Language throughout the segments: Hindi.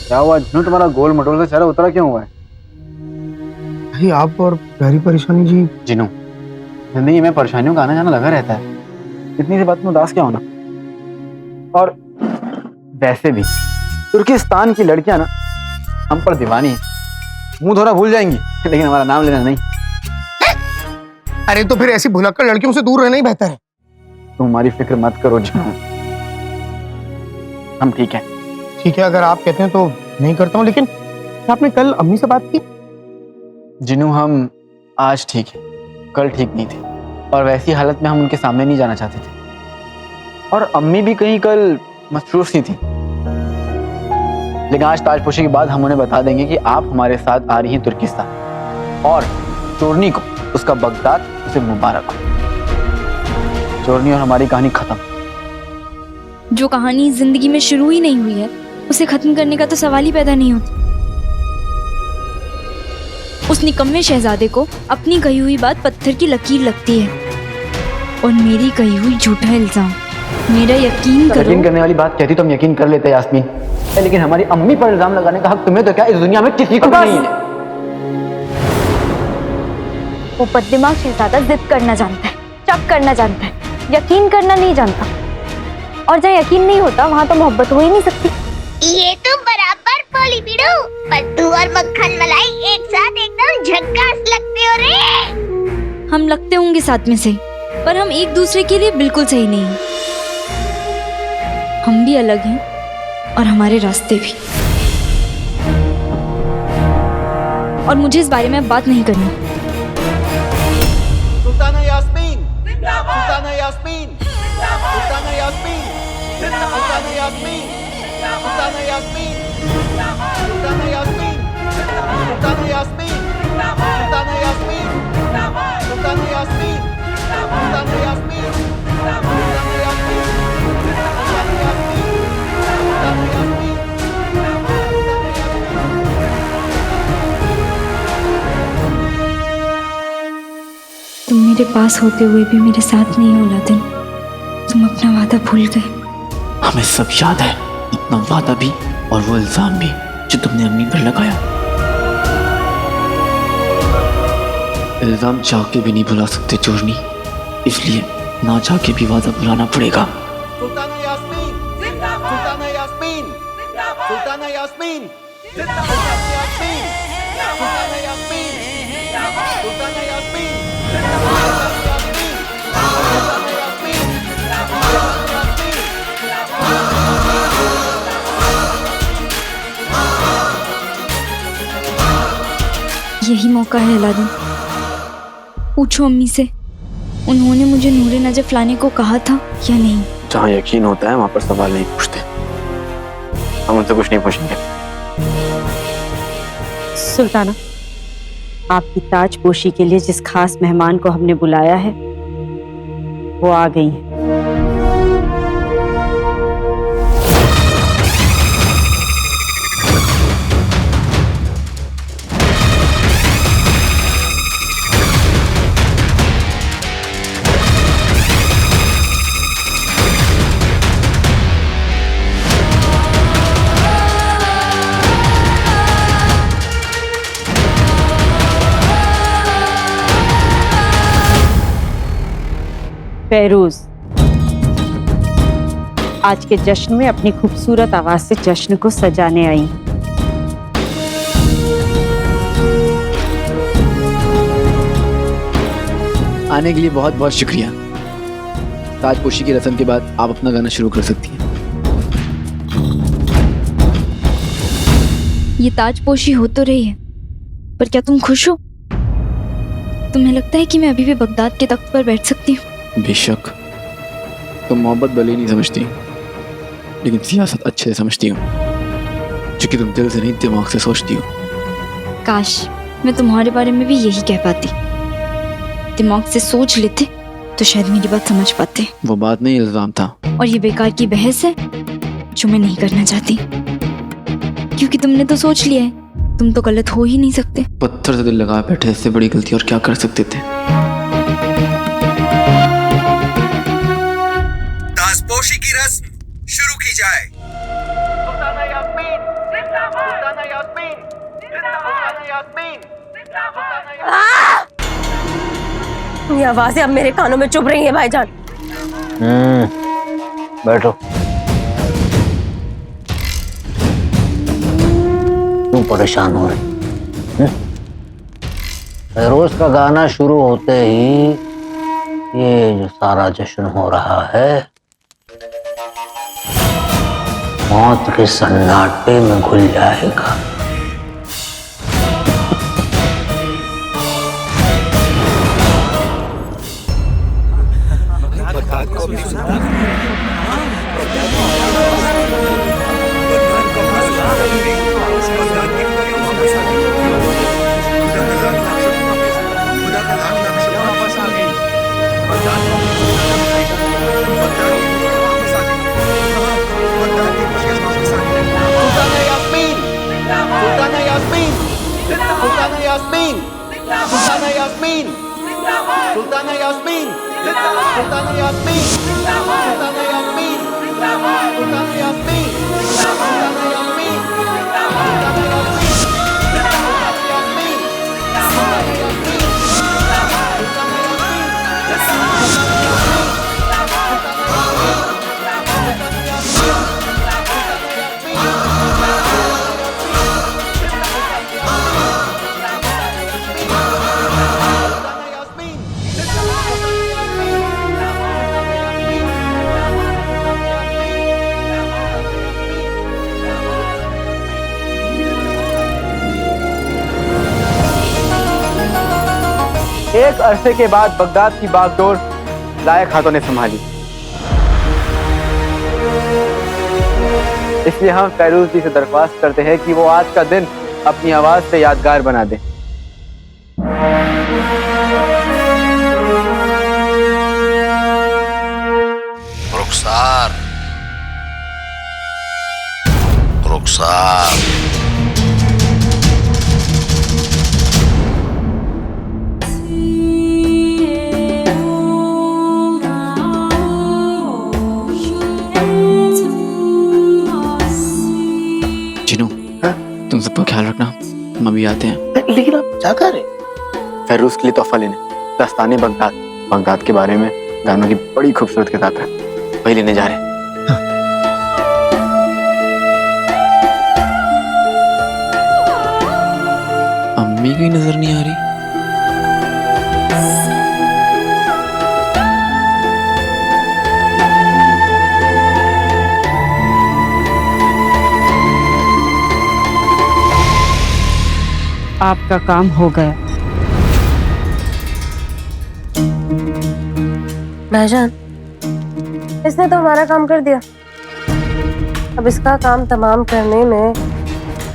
क्या हुआ जिन्हों, तुम्हारा गोल मटोल से चेहरा उतरा क्यों हुआ है? भाई आप और गहरी परेशानी जी। जिनू, जिंदगी में परेशानियों का आना जाना लगा रहता है, इतनी सी बात में उदास क्या होना। और वैसे भी तुर्किस्तान की लड़कियां ना हम पर दीवानी है, मुंह धोना भूल जाएंगी लेकिन हमारा नाम लेना नहीं। अरे तो फिर ऐसी भुलक्कड़ लड़कियों से दूर रहना ही बेहतर है। तुम हमारी फिक्र मत करो जिनू, हम ठीक है। ठीक है, अगर आप कहते हैं तो नहीं करता हूँ, लेकिन आपने कल अम्मी से बात की? जिनू, हम आज ठीक है, कल ठीक नहीं थे, और वैसी हालत में हम उनके सामने नहीं जाना चाहते थे। और अम्मी भी कहीं कल मसरूफ सी थी, लेकिन आज ताजपोशी के बाद हम उन्हें बता देंगे कि आप हमारे साथ आ रही हैं तुर्किस्तान, और चोरनी को उसका बगदाद उसे मुबारक हो। चोरनी और हमारी कहानी खत्म। जो कहानी जिंदगी में शुरू ही नहीं हुई है उसे खत्म करने का तो सवाल ही पैदा नहीं होता। उस निकम्मे शहजादे को अपनी कही हुई बात पत्थर की लकीर लगती है, और मेरी कही हुई झूठा इल्जाम। मेरा यकीन करो। यकीन करने वाली बात कहती तो हम यकीन कर लेते यास्मीन, लेकिन हमारी अम्मी पर इल्जाम लगाने का हक तुम्हें तो क्या, इस दुनिया में किसी को नहीं है। वो बददिमाग शहजादा जिद करना जानता है, शक करना जानता है, यकीन करना नहीं जानता। और जहाँ यकीन नहीं होता वहाँ तो मोहब्बत हो ही नहीं सकती। ये तो बराबर बोली बिड़ू, पत्तू और मक्खन मलाई एक साथ एकदम झक्कास लगते हो रे। हम लगते होंगे साथ में से, पर हम एक दूसरे के लिए बिल्कुल सही नहीं हैं। हम भी अलग हैं और हमारे रास्ते भी। और मुझे इस बारे में अब बात नहीं करनी। सुल्ताना यास्मीन, सुल्ताना यास्मीन, सुल्ताना यास्मीन, सुल्ताना यास्मीन, सुल्ताना यास्मीन, सुल्ताना यास्मीन, सुल्ताना यास्मीन, सुल्ताना यास्मीन, सुल्ताना यास्मीन, सुल्ताना यास्मीन, सुल्ताना यास्मीन, सुल्ताना यास्मीन, सुल्ताना यास्मीन। तुम मेरे पास होते हुए भी मेरे साथ नहीं हो अलादीन। तुम अपना वादा भूल गए। हमें सब याद है, अपना वादा भी और वो इल्जाम भी जो तुमने अम्मी पर लगाया। इल्जाम चाह के भी नहीं भुला सकते चोरनी, इसलिए ना चाह के भी वादा भुलाना पड़ेगा। सुल्ताना यास्मीन, सुल्ताना यास्मीन, सुल्ताना यास्मीन, सुल्ताना यास्मीन, सुल्ताना यास्मीन, सुल्ताना यास्मीन, यही मौका है अलादीन। पूछो अम्मी से, उन्होंने मुझे नूरे नजफ लाने को कहा था या नहीं। जहाँ यकीन होता है वहाँ पर सवाल नहीं पूछते। हम उनसे कुछ नहीं पूछेंगे। सुल्ताना, आपकी ताजपोशी के लिए जिस खास मेहमान को हमने बुलाया है वो आ गई है। फेरूज, आज के जश्न में अपनी खूबसूरत आवाज से जश्न को सजाने आई। आने के लिए बहुत बहुत शुक्रिया। ताजपोशी की रस्म के बाद आप अपना गाना शुरू कर सकती हैं। ये ताजपोशी हो तो रही है, पर क्या तुम खुश हो? तुम्हें लगता है कि मैं अभी भी बगदाद के तख्त पर बैठ सकती हूँ? बेशक, तुम मोहब्बत भले ही नहीं समझती, लेकिन सियासत अच्छे से समझती हो, क्योंकि तुम दिल से नहीं दिमाग से सोचती हो। काश मैं तुम्हारे बारे में भी यही कह पाती। दिमाग से सोच लेते तो शायद मेरी बात समझ पाते। वो बात नहीं, इल्जाम था। और ये बेकार की बहस है जो मैं नहीं करना चाहती, क्योंकि तुमने तो सोच लिया है, तुम तो गलत हो ही नहीं सकते। पत्थर से दिल लगा बैठे, इससे बड़ी गलती और क्या कर सकते थे। ताजपोशी की रस्म शुरू की जाए। सुल्ताना यास्मीन, सुल्ताना यास्मीन, सुल्ताना यास्मीन, सुल्ताना यास्मीन। ये आवाजें अब मेरे कानों में चुभ रही हैं भाईजान। बैठो। क्यों परेशान हो रहे? रोज का गाना शुरू होते ही ये जो सारा जश्न हो रहा है मौत के सन्नाटे में घुल जाएगा। सुल्ताना यास्मीन, सुल्ताना यास्मीन, सुल्ताना यास्मीन, सुल्ताना यास्मीन, सुल्ताना यास्मीन, सुल्ताना यास्मीन, सुल्ताना यास्मीन, सुल्ताना यास्मीन, सुल्ताना यास्मीन, एक अरसे के बाद बगदाद की बागडोर लायक हाथों ने संभाली। इसलिए हम फैरूज जी से दरख्वास्त करते हैं कि वो आज का दिन अपनी आवाज से यादगार बना दें। रुखसार, रुखसार। जिनू, तुम सबका ख्याल रखना, हम अभी आते हैं। लेकिन आप क्या कर रहे? फैरूज के लिए तोहफा लेने दस्ताने बगदाद के बारे में गानों की बड़ी खूबसूरत किताब है, वही लेने जा रहे हैं। अम्मी की नजर नहीं आ रही। आपका काम हो गया। भाईजान, इसने तो हमारा काम कर दिया। अब इसका काम तमाम करने में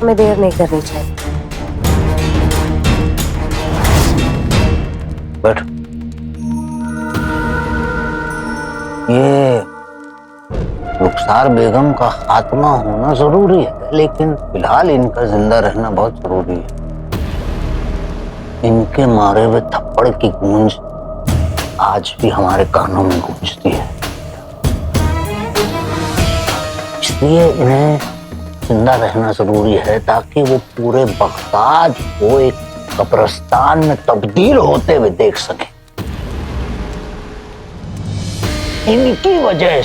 हमें देर नहीं करनी चाहिए। बैठ। ये रुखसार बेगम का खात्मा होना जरूरी है, लेकिन फिलहाल इनका जिंदा रहना बहुत जरूरी है। इनके मारे हुए थप्पड़ की गूंज आज भी हमारे कानों में गूंजती है, इसलिए इन्हें जिंदा रहना जरूरी है ताकि वो पूरे बगदाद को एक कब्रिस्तान में तब्दील होते हुए देख सके। इनकी वजह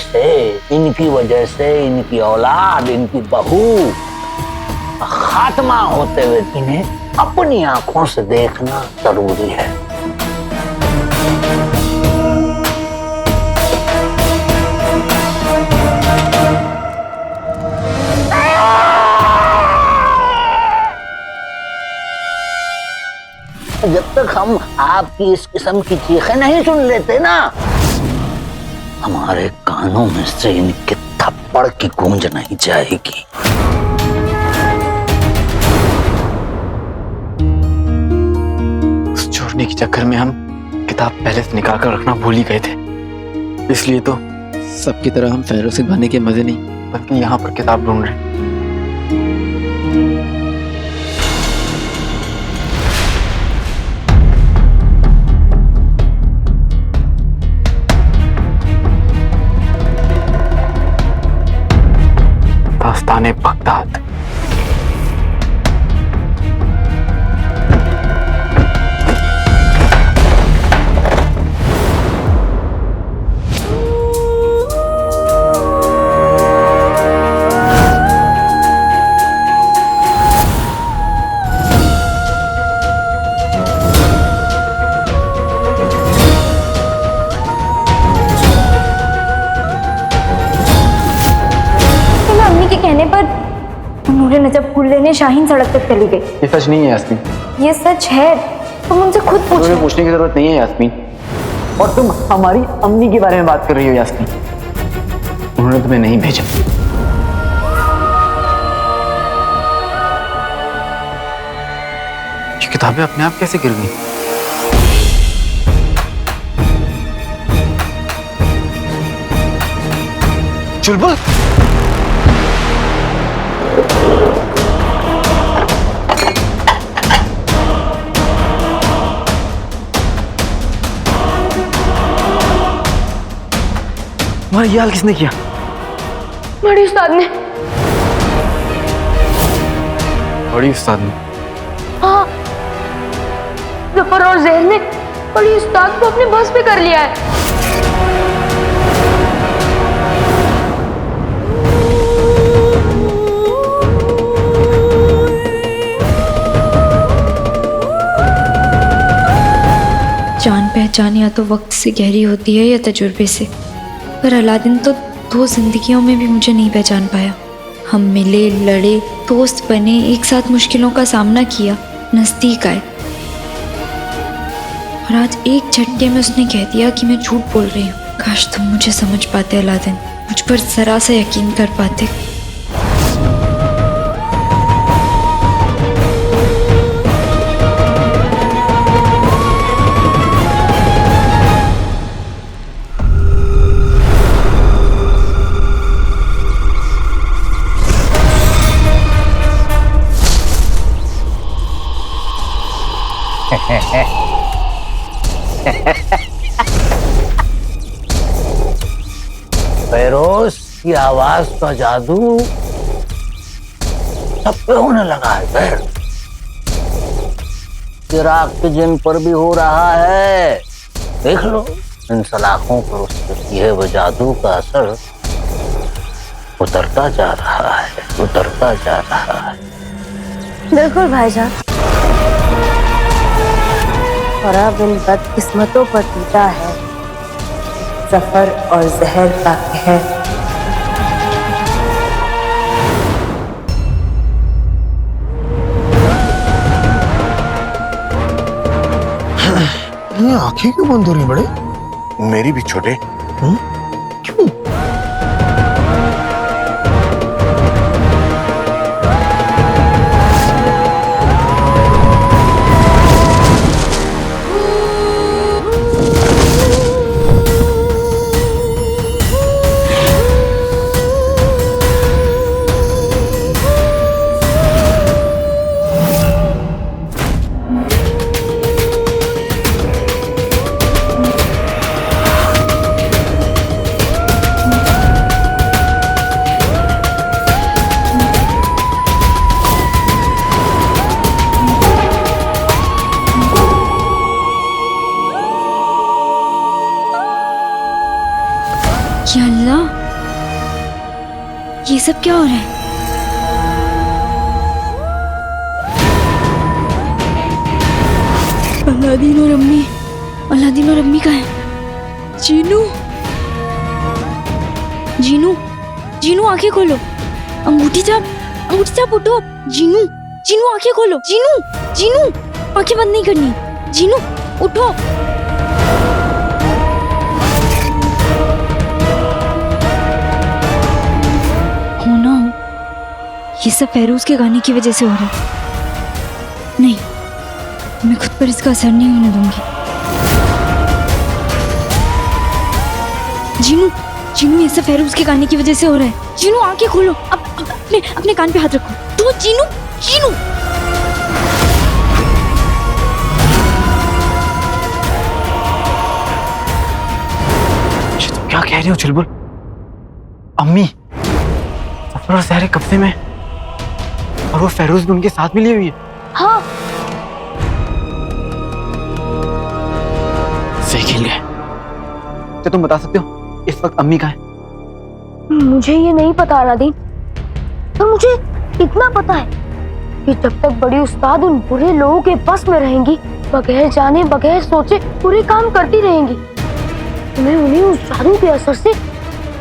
से इनकी औलाद, इनकी बहू खात्मा होते हुए इन्हें अपनी आंखों से देखना जरूरी है। जब तक हम आपकी इस किस्म की चीखें नहीं सुन लेते ना, हमारे कानों में से इनके थप्पड़ की गूंज नहीं जाएगी। उस छोड़ने के चक्कर में हम किताब पहले से निकाल कर रखना भूल ही गए थे, इसलिए तो सबकी तरह हम फैरोज के गाने के मजे नहीं, बल्कि यहाँ पर किताब ढूंढ रहे हैं। दास्ताने बगदाद। नूरे नजब फूल लेने शाहीन सड़क तक चली गई। ये सच नहीं है यास्मीन। ये सच है, तुम उनसे खुद तुम्हें पूछो। पूछने की जरूरत नहीं है यास्मीन। और तुम हमारी अम्मी के बारे में बात कर रही हो यास्मीन। उन्होंने तुम्हें नहीं भेजा। ये किताबें अपने आप कैसे गिर गई? चुलबुल, तुम्हारा ये हाल किसने किया? बड़ी उस्ताद ने। बड़ी उस्ताद ने? हाँ, जफर और जहर ने बड़ी उस्ताद को अपने बस पे कर लिया है। जान पहचान या तो वक्त से गहरी होती है या तजुर्बे से, पर अलादीन तो 2 जिंदगियों में भी मुझे नहीं पहचान पाया। हम मिले, लड़े, दोस्त बने, एक साथ मुश्किलों का सामना किया, नजदीक आए, और आज एक झटके में उसने कह दिया कि मैं झूठ बोल रही हूँ। काश तुम मुझे समझ पाते अलादीन, मुझ पर जरा सा यकीन कर पाते। फेरोज की आवाज का जादू सब पे होने लगा है फिर। चिराग के जिन पर भी हो रहा है। देख लो, इन सलाखों पर उसके किए हुए जादू का असर उतरता जा रहा है, उतरता जा रहा है। बिल्कुल भाईजान, और अब इन बदकिस्मतों पर टूटा है जफर और जहर का कहर। ये आंखें क्यों बंद हो रही बड़े? मेरी भी छोटे। क्यों? या अल्लाह, ये सब क्या हो रहा है? अलादीन और अम्मी कहाँ है? जीनू, जीनू, जीनू आंखें खोलो। अंगूठी चाप उठो। जीनू, जीनू आंखें खोलो। जीनू, जीनू आंखें बंद नहीं करनी। जीनू उठो। होना हो, ये सब फेरोज के गाने की वजह से हो रहा है। नहीं, मैं खुद पर इसका असर नहीं होने दूंगी। जीनू, जीनू ये सब फेरोज के गाने की वजह से हो रहा है। जीनू आंखें खोलो। अब अपने कान पे हाथ रखो। तो जीनू, जीनू तुम क्या कह रही हो चुलबुल? अम्मी जफर और जहर कब्जे में, और वो फेरोज भी उनके साथ मिली हुई है। हाँ, सही खेल गए। क्या तुम बता सकते हो इस वक्त अम्मी कहाँ है? मुझे ये नहीं पता अलादीन, पर मुझे इतना पता है कि जब तक बड़ी उस्ताद उन बुरे लोगों के बस में रहेंगी, बगैर जाने बगैर सोचे पूरे काम करती रहेंगी। तुम्हें उन्हें उस जादू के असर से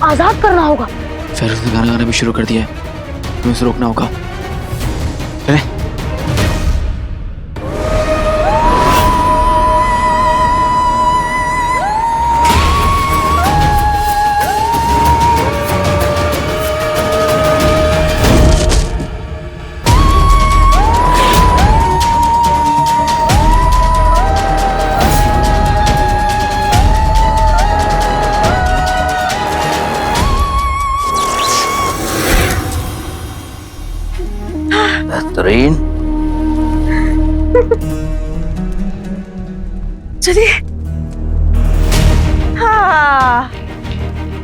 आजाद करना होगा। फेरोज ने गाना गाना भी शुरू कर दिया है, तुम्हें उसे रोकना होगा। चलें? बेहतरीन। चलिए। हाँ,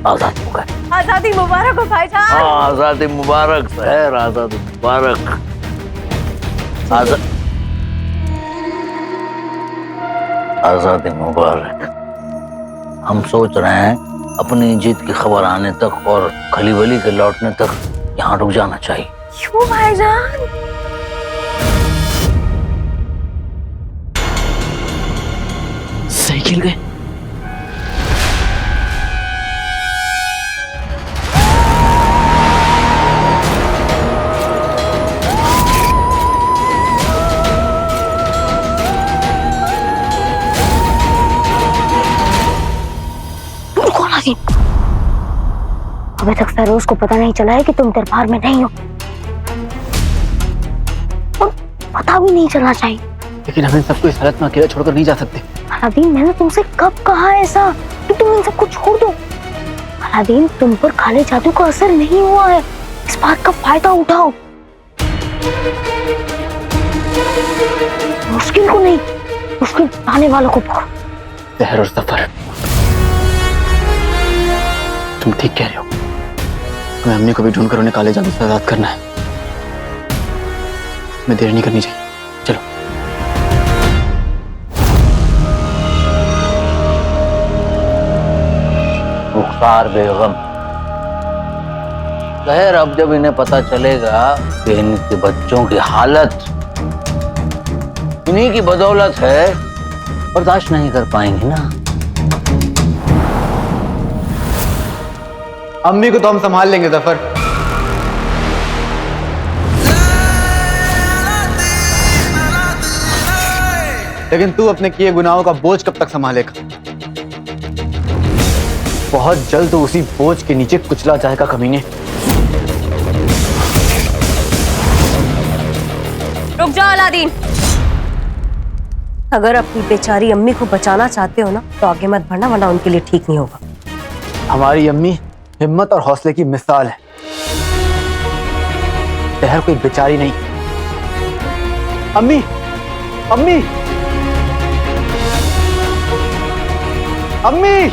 आजाद हो गए। आजादी मुबारक हो भाईजान। हाँ, आजादी मुबारक शहर, आजादी मुबारक। आजादी मुबारक। हम सोच रहे हैं अपनी जीत की खबर आने तक और खलीवली के लौटने तक यहाँ रुक जाना चाहिए। क्यों भाईजान? सही खेल गए। अभी तक सरोज को पता नहीं चला है कि तुम दरबार में नहीं हो, और पता भी नहीं चलना चाहिए। लेकिन हम इन सबको इस हालत में अकेला छोड़कर नहीं जा सकते। अलादीन, मैंने तुमसे कब कहा ऐसा कि तुम इन सबको छोड़ दो? अलादीन, तुम पर काले जादू का असर नहीं हुआ है, इस बात का फायदा उठाओ। मुश्किल को नहीं, मुश्किल आने वालों को पकड़ो। सहर और सफर, तुम ठीक कह रहे हो। हमें अम्मी को भी ढूंढकर उन्हें काले जादू से आजाद करना है। हमें देर नहीं करनी चाहिए। चलो। रुखसार बेगम, खैर अब जब इन्हें पता चलेगा कि इनके बच्चों की हालत इन्हीं की बदौलत है, बर्दाश्त नहीं कर पाएंगी ना। अम्मी को तो हम संभाल लेंगे जफर। लेकिन तू अपने किए गुनाहों का बोझ कब तक संभालेगा? बहुत जल्द तो उसी बोझ के नीचे कुचला जाएगा कमीने। रुक जाओ अलादीन। अगर अपनी बेचारी अम्मी को बचाना चाहते हो ना तो आगे मत बढ़ना, वरना उनके लिए ठीक नहीं होगा। हमारी अम्मी हिम्मत और हौसले की मिसाल है। सहर कोई बेचारी नहीं। अम्मी, अम्मी, अम्मी।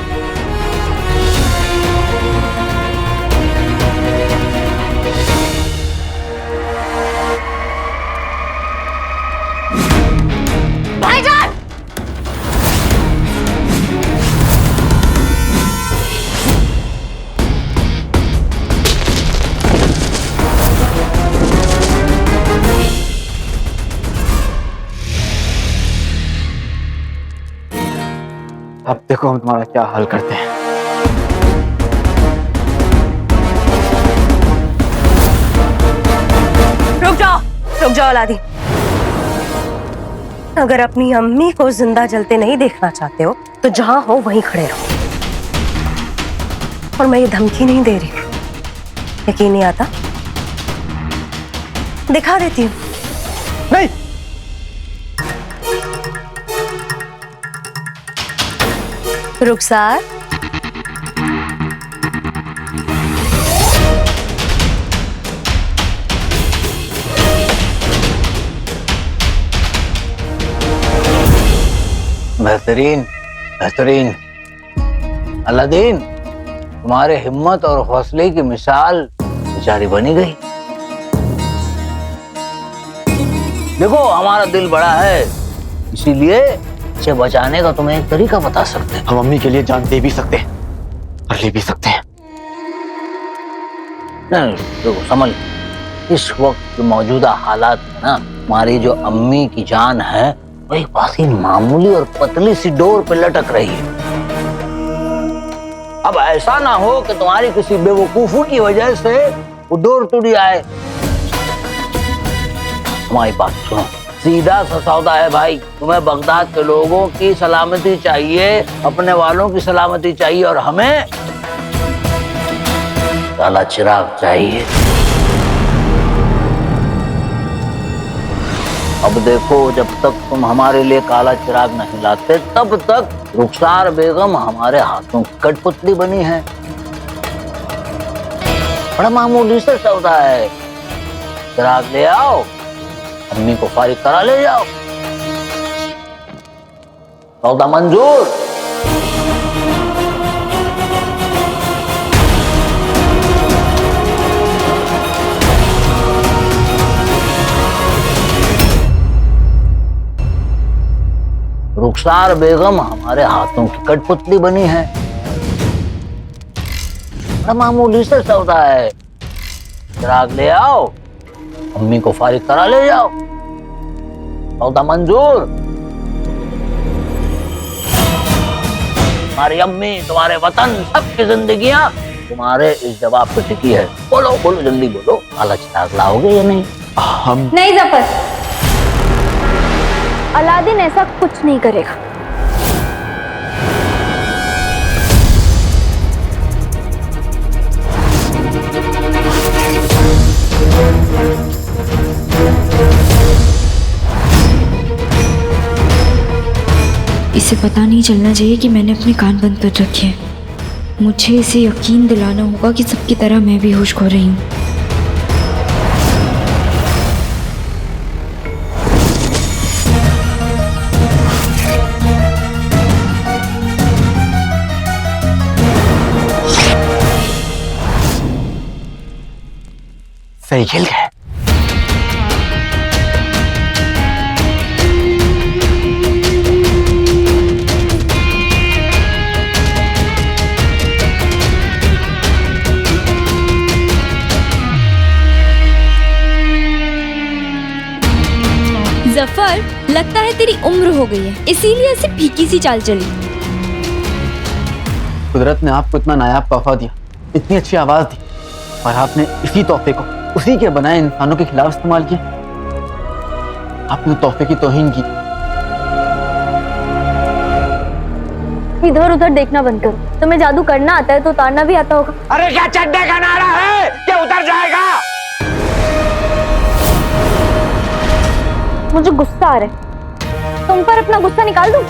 भाईजान! अब देखो हम तुम्हारा क्या हाल करते हैं। रुक जाओ अलादीन। अगर अपनी अम्मी को जिंदा जलते नहीं देखना चाहते हो तो जहां हो वहीं खड़े रहो। और मैं ये धमकी नहीं दे रही, यकीन नहीं आता? दिखा देती हूँ। नहीं, रुखसार, बेहतरीन, बेहतरीन। अलादीन, तुम्हारे हिम्मत और हौसले की मिसाल बेचारी बनी गई। देखो हमारा दिल बड़ा है, इसीलिए इसे बचाने का तुम्हें एक तरीका बता सकते हैं। हम अम्मी के लिए जान दे भी सकते हैं और ले भी सकते हैं। नहीं, देखो समझ, इस वक्त मौजूदा हालात में ना हमारी जो अम्मी की जान है वो एक पासी मामूली और पतली सी डोर पे लटक रही है। अब ऐसा ना हो कि तुम्हारी किसी बेवकूफी की वजह से वो डोर टूट जाए। हमारी बात सुनो, सीधा सा सौदा है भाई। तुम्हें बगदाद के लोगों की सलामती चाहिए, अपने वालों की सलामती चाहिए, और हमें काला चिराग चाहिए। अब देखो, जब तक तुम हमारे लिए काला चिराग नहीं लाते तब तक रुखसार बेगम हमारे हाथों की कठपुतली बनी है। बड़ा मामूली से सौदा है, चिराग ले आओ, अम्मी को फारिग करा ले जाओ, सौदा मंजूर। रुखसार बेगम हमारे हाथों की कठपुतली बनी है। बड़ा मामूली से सौदा है, चिराग ले आओ, अम्मी को फारिग करा ले जाओ, सौदा मंजूर। तुम्हारी अम्मी, तुम्हारे वतन, सबकी जिंदगियां तुम्हारे इस जवाब पे टिकी है। बोलो बोलो, जल्दी बोलो, काला चिराग लाओगे या नहीं? हम नहीं जफर, अलादीन ऐसा कुछ नहीं करेगा। इसे पता नहीं चलना चाहिए कि मैंने अपने कान बंद कर रखे हैं। मुझे इसे यकीन दिलाना होगा कि सबकी तरह मैं भी होश खो रही हूँ। सही खेल गए। जफर, लगता है तेरी उम्र हो गई है, इसीलिए ऐसी फीकी सी चाल चली। कुदरत ने आपको इतना नायाब तोहफा दिया, इतनी अच्छी आवाज दी, और आपने इसी तोहफे को उसी के बनाए इंसानों के खिलाफ इस्तेमाल किया। आपने तोहफे की तौहीन की। इधर उधर देखना बंद करो। तुम्हें जादू करना आता है तो उतारना भी आता होगा। अरे क्या चड्डे का नारा है कि उतर जाएगा? मुझे गुस्सा आ रहा है, तुम पर अपना गुस्सा निकाल दूं?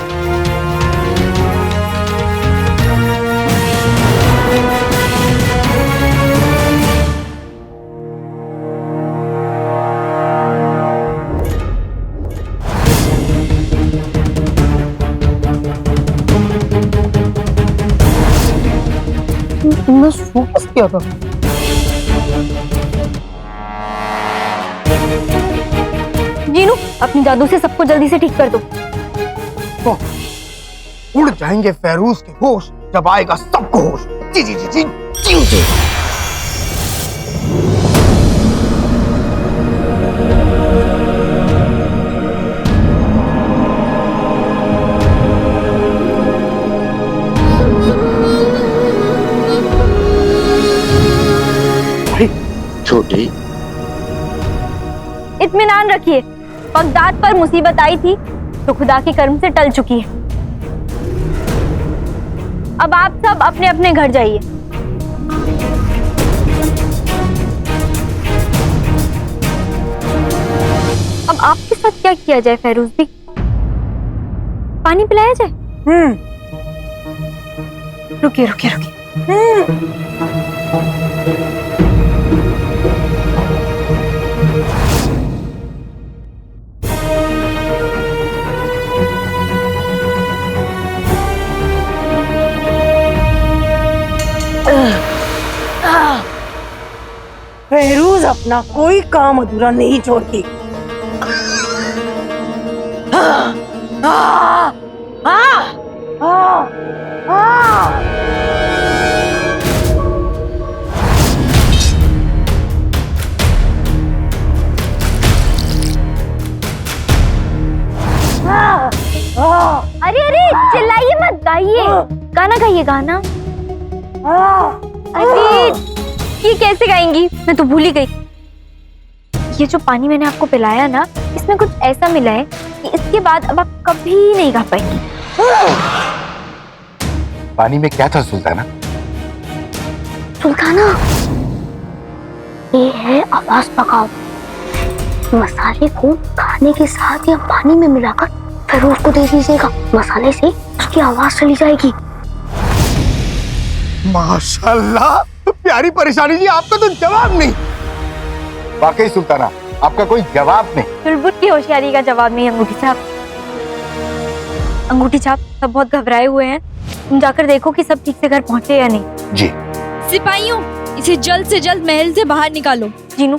तुमने सो कैसे किया था? जीनू, अपनी जादू से सबको जल्दी से ठीक कर दो। उड़ जाएंगे फैरूज के होश जब आएगा सबको होश। जी जी जी जी जी जी। छोटी, इत्मीनान रखिए, बगदाद पर मुसीबत आई थी तो खुदा के कर्म से टल चुकी है। अब आप सब अपने अपने घर जाइए। अब आपके साथ क्या किया जाए फैरूज भी? पानी पिलाया जाए? रुकिए रुकिए रुकिए। फैरूज अपना कोई काम अधूरा नहीं छोड़ती। अरे अरे चिल्लाइए मत, गाइए, गाना गाइए, गाना। अरे ये कैसे गाएंगी? मैं तो भूल ही गई। ये जो पानी मैंने आपको पिलाया ना, इसमें कुछ ऐसा मिला है कि इसके बाद अब आप कभी नहीं गा पाएंगी। पानी में क्या था सुल्ताना? सुल्ताना, ये है आवाज पकाओ। मसाले को खाने के साथ या पानी में मिलाकर फिर उसको दे दीजिएगा। मसाले से उसकी आवाज चली जाएगी। माशाल्लाह, प्यारी परेशानी जी, आपका तो जवाब नहीं। वाकई सुल्ताना, आपका कोई जवाब नहीं। चुलबुल की होशियारी का जवाब नहीं अंगूठी छाप। अंगूठी छाप, सब बहुत घबराए हुए हैं। तुम जाकर देखो कि सब ठीक से घर पहुंचे या नहीं। जी। सिपाहियों, इसे जल्द से जल्द महल से बाहर निकालो। जीनू,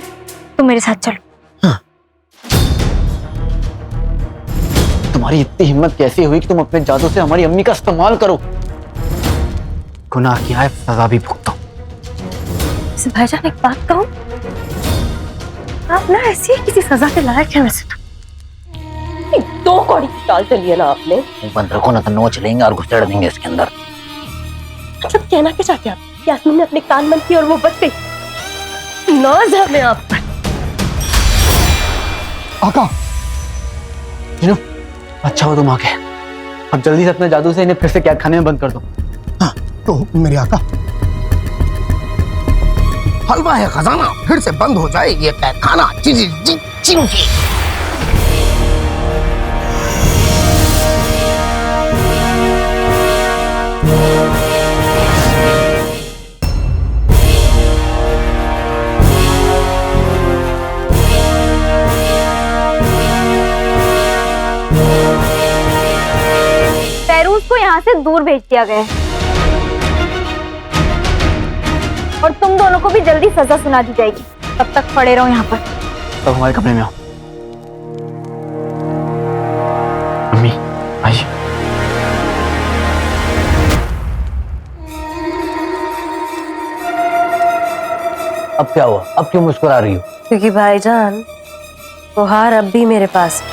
तुम मेरे साथ चलो। तुम्हारी इतनी हिम्मत कैसे हुई कि तुम अपने जादू से हमारी अम्मी का इस्तेमाल करो? गुनाह किया है, सजा भी भुगतो। भाईजान, एक बात कहूं, आप ना ऐसी किसी सजा के लायक है। वैसे तो 2 कौड़ी की चाल चली है ना आपने। बंद रखो ना तो नोच लेंगे और घुसेड़ देंगे इसके अंदर। मतलब कहना क्या चाहते हैं आप? यास्मीन ने अपने कान बंद किए और वो बच गई। नाज है हमें आप पर। आका, जीनू, अच्छा हो तुम आ गए। अब जल्दी से अपने जादू से इन्हें फिर से कैद खाने में बंद कर दो। हाँ, तो मेरे आका, हलवा है खजाना, फिर से बंद हो जाए ये पैखाना। जी जी जी जी जी। फेरूज को यहाँ से दूर भेज दिया गया है और तुम दोनों को भी जल्दी सजा सुना दी जाएगी। तब तक पड़े रहो यहाँ पर। तब हमारे कमरे में आओ। अम्मी, आइए। अब क्या हुआ? अब क्यों मुस्कुरा रही हो? क्योंकि भाईजान, वो हार अब भी मेरे पास है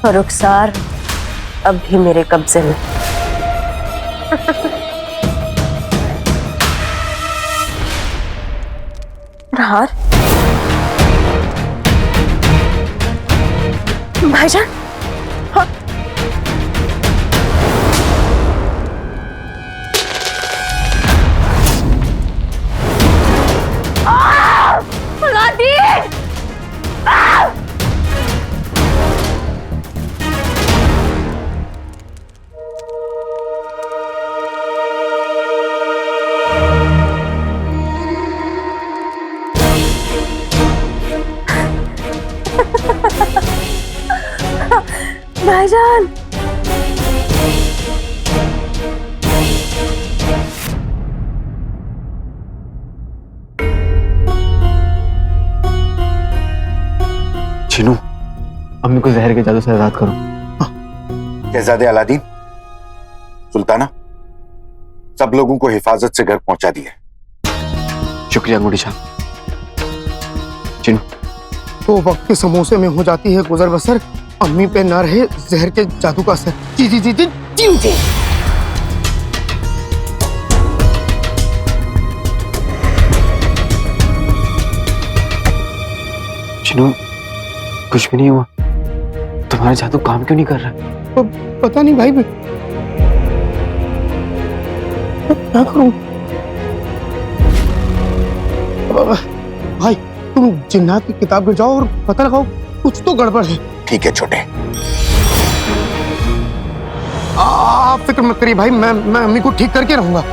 और रुखसार अब भी मेरे कब्जे में। हार भाईजान, हाँ। भाईजान, जीनू, अम्मी को जहर के जादू से आजाद करो। शहजादे अलादीन, सुल्ताना, सब लोगों को हिफाजत से घर पहुंचा दिया। शुक्रिया अंगूठी छाप। जीनू, तो वक्त के समोसे में हो जाती है गुजर बसर, अम्मी पे न रहे जहर के जादू का असर। जी जी जी जी जी जी। जीनू, कुछ भी नहीं हुआ। तुम्हारा जादू काम क्यों नहीं कर रहा? तो पता नहीं भाई, क्या करूं? भाई, तुम जिन्नात की किताब में जाओ और पता लगाओ, कुछ तो गड़बड़ है। ठीक है छोटे। आप फिक्र मत करिए भाई, मैं अम्मी को ठीक करके रहूंगा।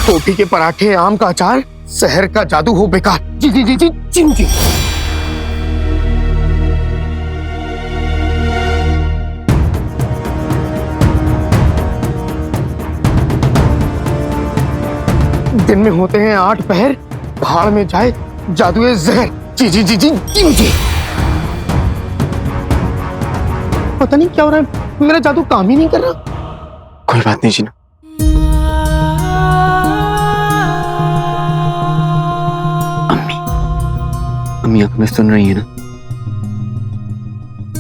रोटी के पराठे, आम का अचार, शहर का जादू हो बेकार। जी जी जी जी जी जी। दिन में होते हैं 8 पहर, भाड़ में जाए जादुए जहर। जी जी जी जी जी जी। पता नहीं क्या हो रहा है, मेरा जादू काम ही नहीं कर रहा। कोई बात नहीं जीनू, अम्मी आप हमें सुन रही है ना?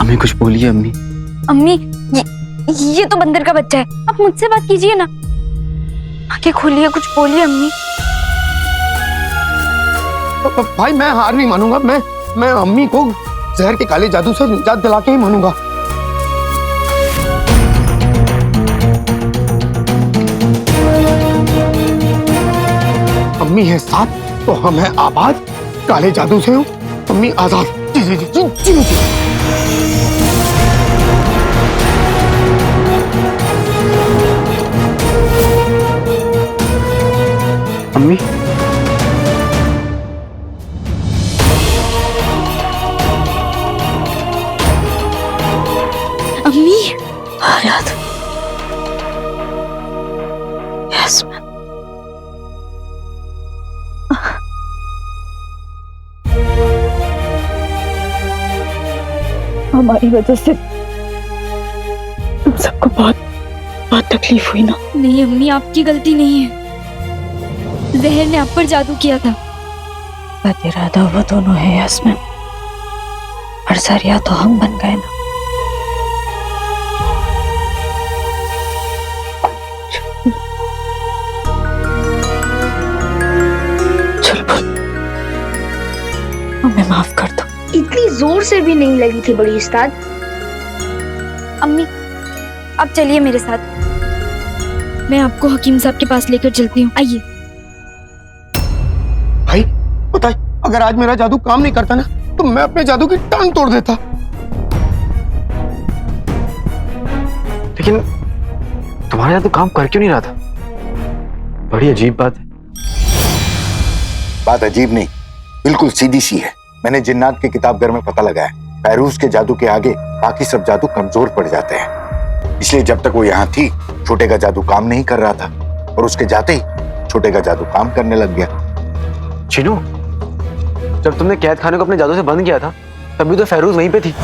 अम्मी कुछ बोलिए अम्मी। अम्मी ये तो बंदर का बच्चा है, आप मुझसे बात कीजिए ना। आंखें खोलिए, कुछ बोलिए अम्मी। भाई मैं हार नहीं मानूंगा। मैं अम्मी को जहर के काले जादू से निजात दिला के ही मानूंगा। अम्मी है साथ तो हम हैं आबाद। काले जादू से हूँ अम्मी आजाद। जी जी जी जी जी, जी। अम्मी अम्मी हालात यास्मीन हमारी वजह से तुम सबको बहुत बहुत तकलीफ हुई ना। नहीं अम्मी, आपकी गलती नहीं है। जहर ने आप पर जादू किया था। बद इरादा वो दोनों है यास्मीन, और जरिया तो हम बन गए ना। हमें माफ कर दो। इतनी जोर से भी नहीं लगी थी बड़ी उस्ताद। अम्मी आप चलिए मेरे साथ, मैं आपको हकीम साहब के पास लेकर चलती हूँ। आइए। भाई पता है अगर आज मेरा जादू काम नहीं करता ना तो मैं अपने जादू की टांग तोड़ देता। लेकिन तुम्हारा जादू काम कर क्यों नहीं रहा था? बड़ी अजीब बात है। बात अजीब नहीं, बिल्कुल सीधी सी है। मैंने जिन्नात के किताबघर में पता लगाया, फैरूज के जादू के आगे बाकी सब जादू कमजोर पड़ जाते हैं। इसलिए जब तक वो यहाँ थी छोटे का जादू काम नहीं कर रहा था, और उसके जाते ही छोटे का जादू काम करने लग गया। चिनू, जब तुमने कैद खाने को अपने जादू से बंद किया था तभी तो फैरूज वहीं पे थी।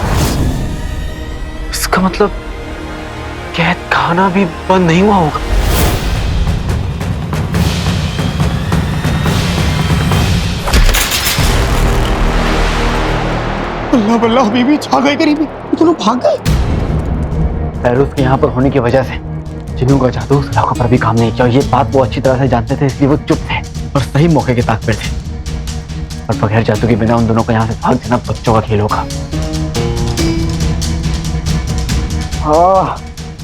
इसका मतलब कैद खाना भी बंद नहीं हुआ होगा। अल्लाह बल्ला हबीबी छा गए करीबी, ये दोनों भाग गए। फैरूज के यहाँ पर होने की वजह से चिनू का जादू उस इलाकों पर भी काम नहीं किया। ये बात वो अच्छी तरह से जानते थे, इसलिए वो चुप थे और सही मौके के ताक पर थे। और बगैर जादू के बिना उन दोनों को यहाँ से भाग जाना बच्चों का खेल होगा।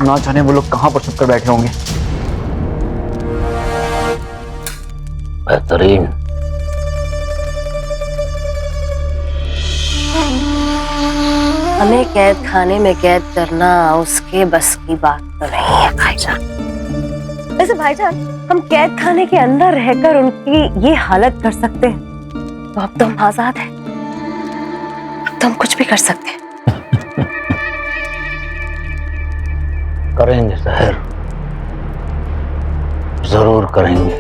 ना जाने वो लोग कहाँ पर छुप कर बैठे होंगे। बेहतरीन। हमें कैद खाने में कैद करना उसके बस की बात तो नहीं है भाईजान। वैसे भाईजान हम कैद खाने के अंदर रहकर उनकी ये हालत कर सकते हैं तो अब तो हम आजाद हैं। अब तो हम कुछ भी कर सकते हैं। करेंगे जहर, जरूर करेंगे।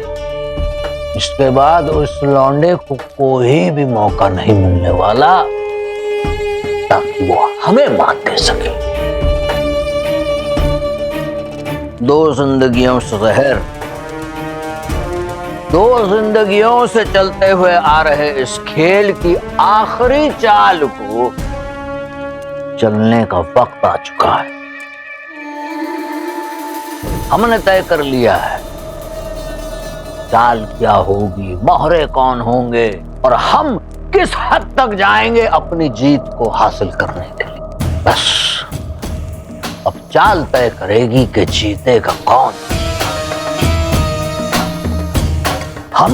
इसके बाद उस लौंडे को कोई भी मौका नहीं मिलने वाला ताकि वो हमें मात दे सके। 2 जिंदगियों से जहर, 2 जिंदगियों से चलते हुए आ रहे इस खेल की आखिरी चाल को चलने का वक्त आ चुका है। हमने तय कर लिया है चाल क्या होगी, मोहरे कौन होंगे और हम किस हद तक जाएंगे अपनी जीत को हासिल करने के लिए। बस अब चाल तय करेगी कि जीतेगा कौन, हम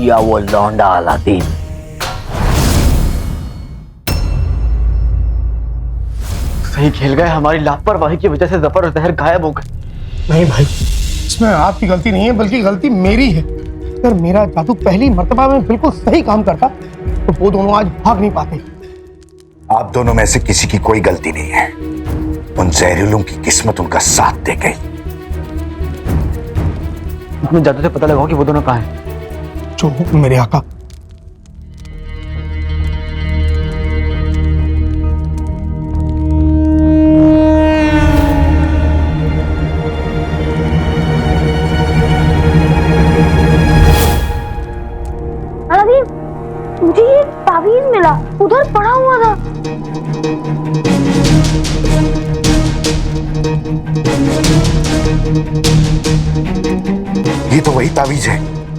या वो लौंडा अलादीन। सही खेल गए। हमारी लापरवाही की वजह से जफर और जहर गायब हो गए। नहीं भाई, इसमें आपकी गलती नहीं है बल्कि गलती मेरी है। अगर मेरा जादू पहली मर्तबा में बिल्कुल सही काम करता तो वो दोनों आज भाग नहीं पाते। आप दोनों में से किसी की कोई गलती नहीं है। उन जहरीलों की किस्मत उनका साथ दे गई। अपने जादू से पता लगाओ कि वो दोनों कहाँ हैं। जो हुक्म मेरे आका।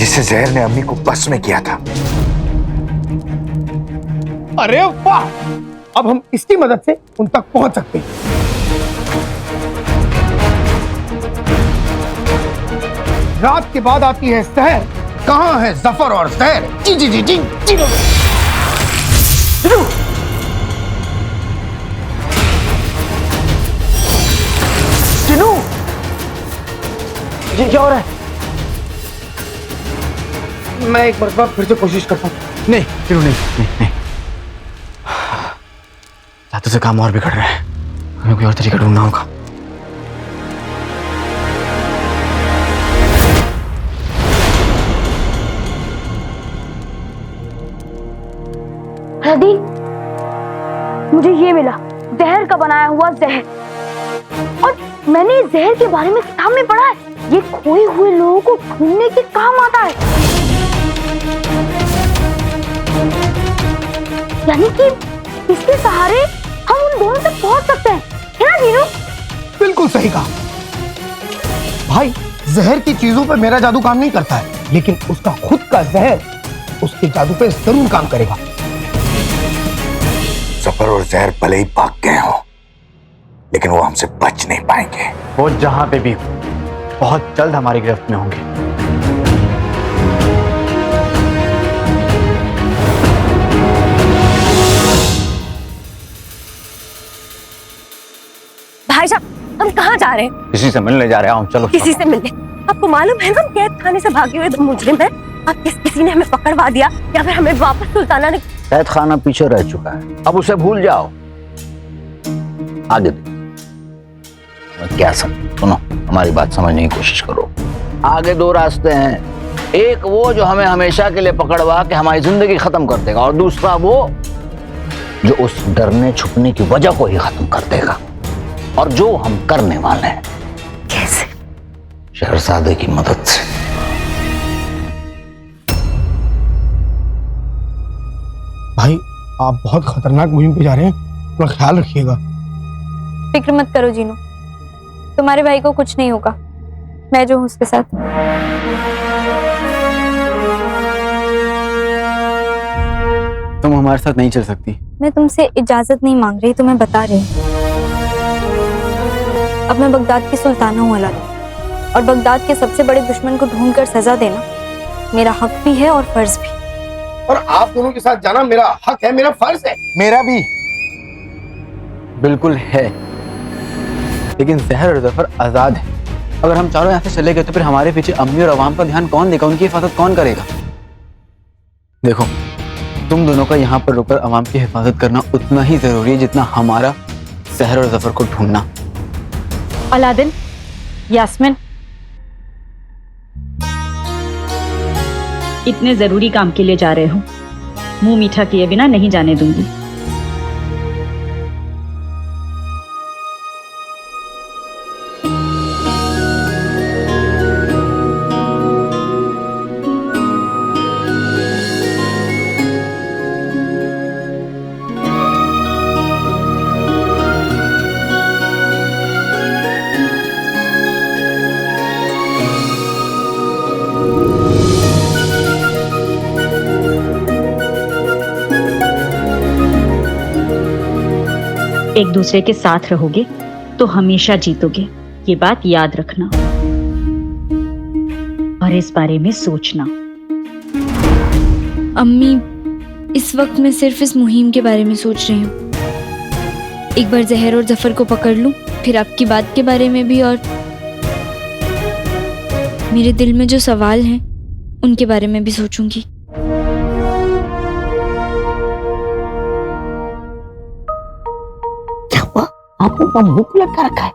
जिससे जहर ने अम्मी को बस में किया था। अरे वाह, अब हम इसकी मदद से उन तक पहुंच सकते हैं। रात के बाद आती है सहर, कहां है जफर और जहर? जी जी जी जी जी जिनू, ये क्या हो रहा है? मैं एक मरतबा फिर से कोशिश करता हूँ। नहीं जिनू, नहीं नहीं नहीं, जादू से काम और बिगड़ रहा है। हमें कोई और तरीका ढूंढना होगा। अलादीन, मुझे ये मिला, जहर का बनाया हुआ जहर। और मैंने इस जहर के बारे में किताब में पढ़ा है, ये खोए हुए लोगों को ढूंढने के काम आता है। यानी कि इसके सहारे हम उन दोनों तक पहुंच सकते हैं, है ना जीनू? बिल्कुल सही कहा भाई। जहर की चीजों पे मेरा जादू काम नहीं करता है, लेकिन उसका खुद का जहर उसके जादू पे जरूर काम करेगा। जफर और जहर भले ही भाग गए हो, लेकिन वो हमसे बच नहीं पाएंगे। वो जहां पे भी हो, बहुत जल्द हमारी गिरफ्त में होंगे। भाई साहब, हम कहाँ जा रहे हैं? किसी से मिलने जा रहा हूँ, चलो। किसी से मिलने? आपको मालूम है हम कैद खाने से भागे हुए दो मुजरिम हैं। अब किसी ने हमें पकड़वा दिया या फिर हमें वापस सुल्ताना ने। कैद खाना पीछे रह चुका है, अब उसे भूल जाओ। आगे क्या सुनो, हमारी बात समझने की कोशिश करो। आगे दो रास्ते हैं, एक वो जो हमें हमेशा के लिए पकड़वा के हमारी जिंदगी खत्म कर देगा, और दूसरा वो जो उस डरने छुपने की वजह को ही खत्म कर देगा। और जो हम करने वाले हैं। कैसे? शहरजादे की मदद से। भाई, आप बहुत खतरनाक मुहिम पे जा रहे हैं, थोड़ा ख्याल रखिएगा। फिक्र मत करो जीनू, तुम्हारे भाई को कुछ नहीं होगा, मैं जो हूं उसके साथ। तुम हमारे साथ नहीं चल सकती। मैं तुमसे इजाजत नहीं मांग रही, तुम्हें बता रही हूँ। अब मैं बगदाद की सुल्ताना हूँ अलादीन, और बगदाद के सबसे बड़े दुश्मन को ढूंढकर सजा देना मेरा हक भी है और फर्ज भी। और आप दोनों के साथ जाना मेरा हक है, मेरा फर्ज है। मेरा भी। बिल्कुल है, लेकिन जहर और जफर आजाद है। अगर हम चारों यहाँ से चले गए तो फिर हमारे पीछे अम्मी और अवाम का ध्यान कौन देगा, उनकी हिफाजत कौन करेगा? देखो, तुम दोनों का यहाँ पर रुककर अवाम की हिफाजत करना उतना ही जरूरी है जितना हमारा जहर और जफर को ढूंढना। अलादीन, यास्मीन, इतने जरूरी काम के लिए जा रहे हो, मुंह मीठा किए बिना नहीं जाने दूंगी। एक दूसरे के साथ रहोगे तो हमेशा जीतोगे, ये बात याद रखना और इस बारे में सोचना। अम्मी, इस वक्त मैं सिर्फ इस मुहिम के बारे में सोच रही हूँ। एक बार जहर और जफर को पकड़ लूं, फिर आपकी बात के बारे में भी, और मेरे दिल में जो सवाल हैं उनके बारे में भी सोचूंगी। आपको का मुंह लटका रखा है,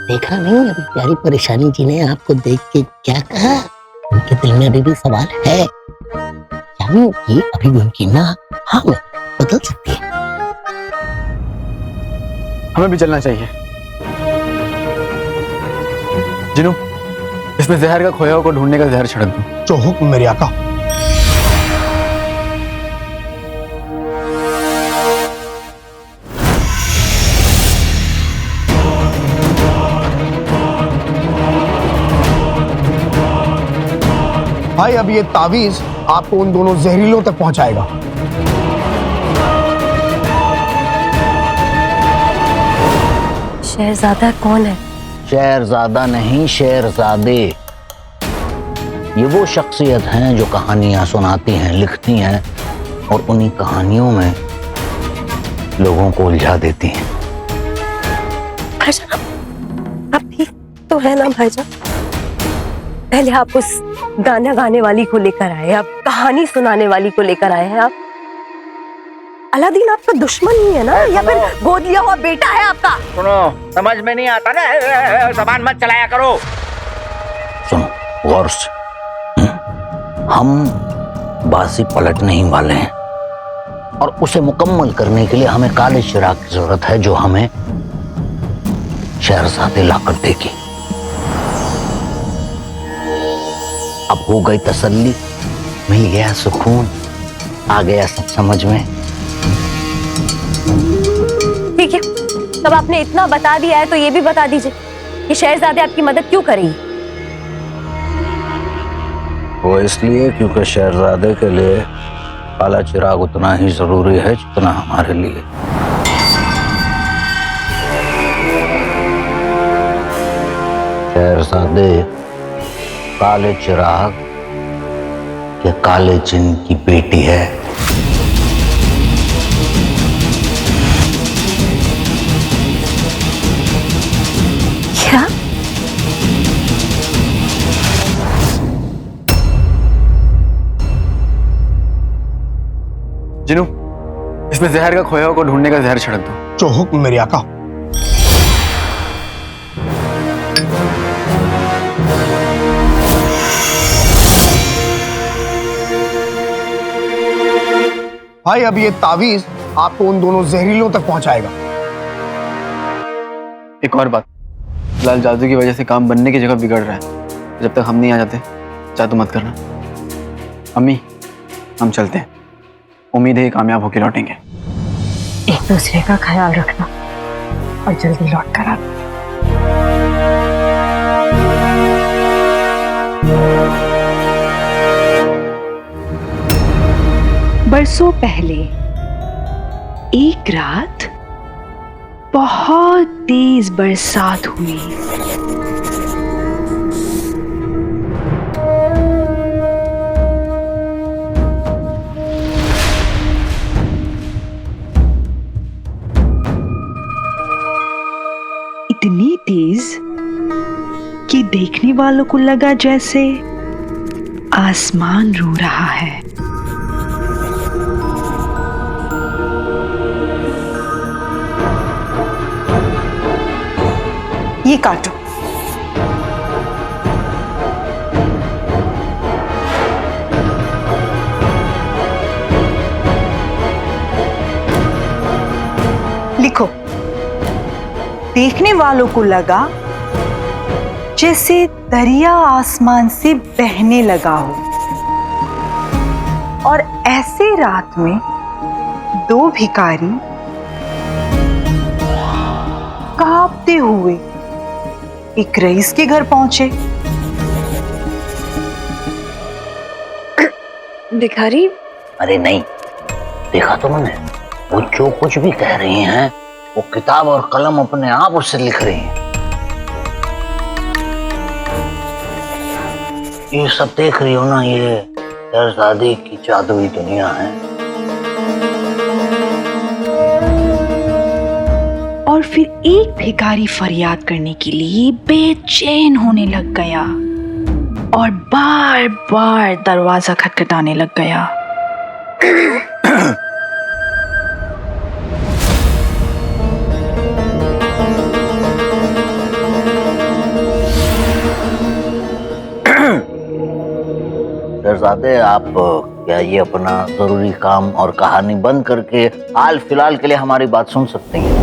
देखा नहीं? अभी प्यारी परेशानी जी ने आपको देख के क्या कहा? उनके दिल में अभी भी सवाल है, यानी कि अभी भी उनकी ना हाँ में बदल सकती है। हमें भी चलना चाहिए। जिनू, इसमें जहर का खोया को ढूंढने का जहर छिड़क दो। जो हुक्म मेरे आका। भाई अब ये तावीज आपको उन दोनों जहरीलों तक पहुंचाएगा। शहजादा कौन है? शहरजादा नहीं, शेरजादे। ये वो शख्सियत हैं जो कहानियां सुनाती हैं, लिखती हैं और उन्हीं कहानियों में लोगों को उलझा देती हैं। भाईजान आप ठीक तो है ना भाईजान? पहले आप उस गाना गाने वाली को लेकर आए, आप कहानी सुनाने वाली को लेकर आए हैं। आप अलादीन आपका दुश्मन ही है ना, या फिर गोद लिया हुआ बेटा है आपका? सुनो, समझ में नहीं आता ना, ज़बान मत चलाया करो। सुनो गौर से, हम बाजी पलटने ही वाले हैं और उसे मुकम्मल करने के लिए हमें काले चिराग की जरूरत है, जो हमें शहरजादे लाकर देगी। अब हो गई तसल्ली, मिल गया सुकून, आ गया सब समझ में। ठीक है, तब आपने इतना बता दिया है तो ये भी बता दीजिए कि शहरजादे आपकी मदद क्यों करेगी? वो इसलिए क्योंकि शहरजादे के लिए काला चिराग उतना ही जरूरी है जितना हमारे लिए। शहरजादे काले चिराग के काले जिन्न की बेटी है। क्या? जिनू, इसमें जहर का खोया को ढूंढने का जहर छिड़क दो। जो हुक्म मेरे आका। भाई अब ये तावीज आपको उन दोनों जहरीलों तक पहुंचाएगा। एक और बात, लाल जादू की वजह से काम बनने की जगह बिगड़ रहा है। जब तक हम नहीं आ जाते जादू मत करना। अम्मी, हम चलते हैं, उम्मीद है कामयाब होकर लौटेंगे। एक दूसरे का ख्याल रखना और जल्दी लौट कर आना। बरसों पहले एक रात बहुत तेज बरसात हुई। इतनी तेज कि देखने वालों को लगा जैसे आसमान रो रहा है। ये काटो। लिखो, देखने वालों को लगा जैसे दरिया आसमान से बहने लगा हो, और ऐसे रात में दो भिखारी कांपते हुए एक रईस के घर पहुंचे। भिखारी? अरे नहीं, देखा तो मैंने, वो जो कुछ भी कह रही हैं वो किताब और कलम अपने आप उससे लिख रही हैं। ये सब देख रही हो ना, ये शहरजादे की जादुई दुनिया है। और फिर एक भिखारी फरियाद करने के लिए बेचैन होने लग गया और बार बार दरवाजा खटखटाने लग गया। शहरजादे, आप क्या ये अपना जरूरी काम और कहानी बंद करके हाल फिलहाल के लिए हमारी बात सुन सकते हैं?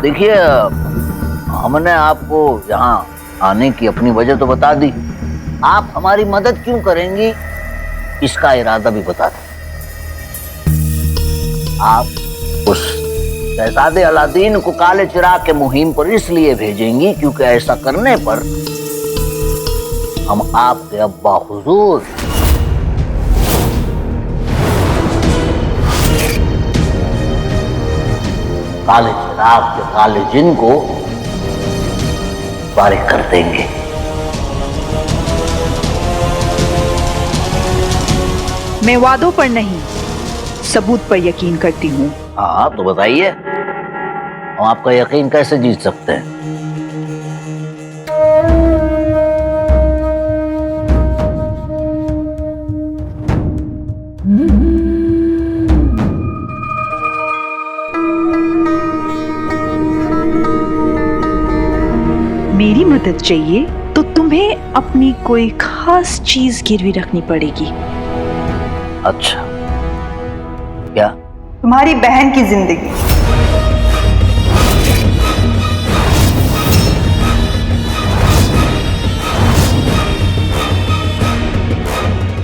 देखिए, हमने आपको यहाँ आने की अपनी वजह तो बता दी, आप हमारी मदद क्यों करेंगी इसका इरादा भी बता दें। आप उस शहजादे अलादीन को काले चिराग के मुहिम पर इसलिए भेजेंगी क्योंकि ऐसा करने पर हम आपके अब्बा हुजूर काले चिराग के काले जिन को फारिग कर देंगे। मैं वादों पर नहीं, सबूत पर यकीन करती हूँ। हाँ तो बताइए, हम आपका यकीन कैसे जीत सकते हैं? मेरी मदद चाहिए तो तुम्हें अपनी कोई खास चीज गिरवी रखनी पड़ेगी। अच्छा, क्या? तुम्हारी बहन की जिंदगी।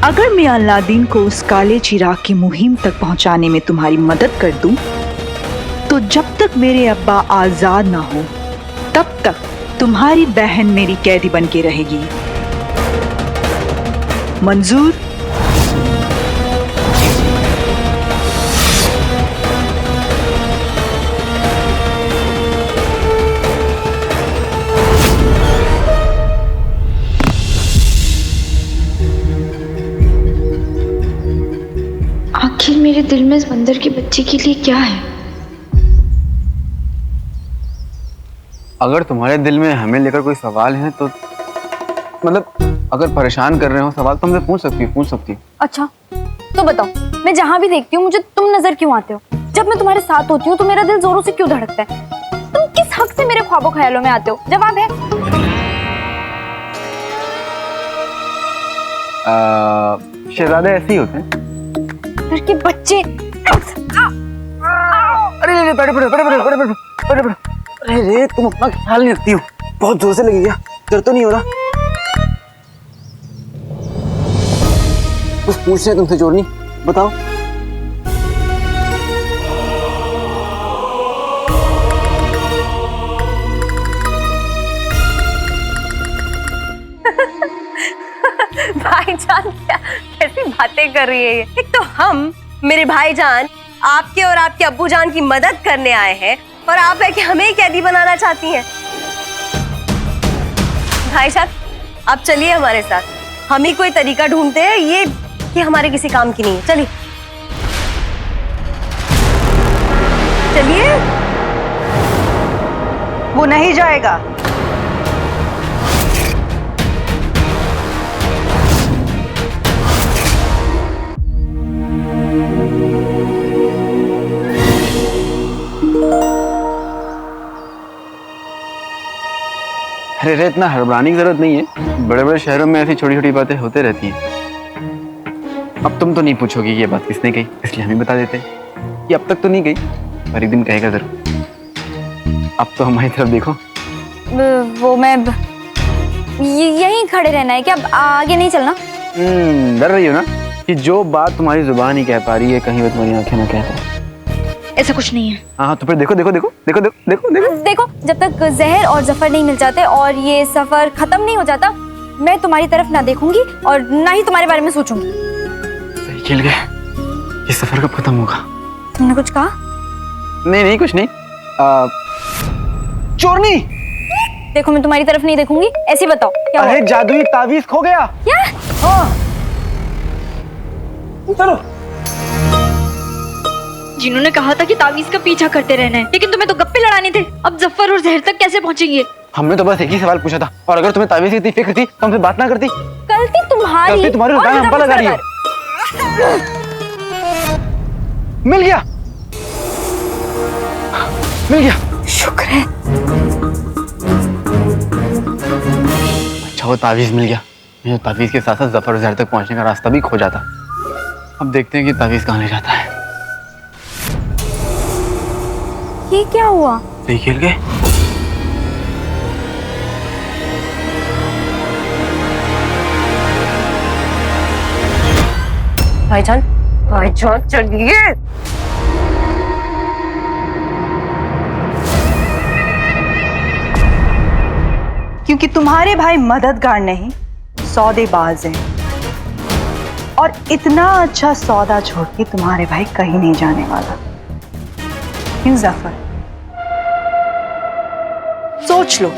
अगर मैं अलादीन को उस काले चिराग की मुहिम तक पहुंचाने में तुम्हारी मदद कर दूं, तो जब तक मेरे अब्बा आजाद ना हो तब तक तुम्हारी बहन मेरी कैदी बन के रहेगी। मंजूर? आखिर मेरे दिल में इस बंदर के बच्चे के लिए क्या है? अगर तुम्हारे दिल में हमें लेकर कोई सवाल है तो मतलब अगर परेशान कर रहे हो सवाल तो हमसे पूछ सकती हो। अच्छा तो बताओ, मैं जहाँ भी देखती हूँ मुझे तुम नजर क्यों आते हो? जब मैं तुम्हारे साथ होती हूँ तो मेरा दिल जोरों से क्यों धड़कता है? तुम किस हक से मेरे ख्वाबों ख्यालों में आते हो? जवाब है। शहजादे ऐसे ही होते हैं। घर के बच्चे। अरे बड़े अरे तुम अपना ख्याल नहीं रखती हो, बहुत जोर से लगी क्या? डर तो नहीं हो रहा? कुछ पूछ रहे तुमसे चोरनी, बताओ। भाईजान क्या कैसी बातें कर रही है ये? एक तो हम मेरे भाईजान आपके और आपके अब्बूजान की मदद करने आए हैं और आप है कि हमें ही कैदी बनाना चाहती हैं। भाईजान आप चलिए हमारे साथ, हम ही कोई तरीका ढूंढते हैं, ये हमारे किसी काम की नहीं है। चलिए चलिए। वो नहीं जाएगा। अरे इतना हड़बड़ाने की जरूरत नहीं है, बड़े बड़े शहरों में ऐसी छोटी छोटी बातें होते रहती हैं। अब तुम तो नहीं पूछोगी कि ये बात किसने कही, इसलिए हम ही बता देते हैं कि अब तक तो नहीं गई पर एक दिन कहेगा जरूर। अब तो हमारी तरफ देखो। वो मैं यहीं खड़े रहना है क्या? अब आगे नहीं चलना? डर रही हो ना कि जो बात तुम्हारी जुबान ही कह पा रही है कहीं वो तुम्हारी आंखें ना कह पाए। ऐसा कुछ नहीं है। हाँ तो फिर देखो देखो देखो देखो देखो देखो देखो देखो, जब तक जहर और जफर नहीं मिल जाते और ये सफर खत्म नहीं हो जाता, मैं तुम्हारी तरफ ना देखूंगी और ना ही तुम्हारे बारे में सोचूंगी। सही खेल गए। ये सफर कब खत्म होगा? तुमने कुछ कहा? नहीं नहीं कुछ नहीं। चोरनी देखो, मैं तुम्हारी तरफ नहीं देखूंगी। ऐसे बताओ क्या हुआ? अरे जादुई तावीज खो गया। क्या? हाँ चलो। जिन्होंने कहा था कि तावीज का पीछा करते रहना है, लेकिन तुम्हें तो गप्पे लड़ाने थे। अब जफर और जहर तक कैसे पहुंचेंगे? हमने तो बस एक ही सवाल पूछा था, और अगर तुम्हें तावीज की इतनी फिक्र थी तो हमसे बात ना करती। गलती तुम्हारी। गलती तुम्हारी, लगाम हम पर लगा रही हो। मिल गया, मिल गया। शुक्र है। अच्छा वो तावीज मिल गया। ये तावीज के साथ साथ जफर और जहर तक पहुंचने का रास्ता भी खो जाता। अब देखते हैं कि तावीज कहाँ ले जाता है। ये क्या हुआ? सही खेल गए। भाईजान, भाईजान चलिए। क्योंकि तुम्हारे भाई मददगार नहीं, सौदेबाज हैं। और इतना अच्छा सौदा छोड़ के तुम्हारे भाई कहीं नहीं जाने वाला। क्यों जाफर? सोच लो,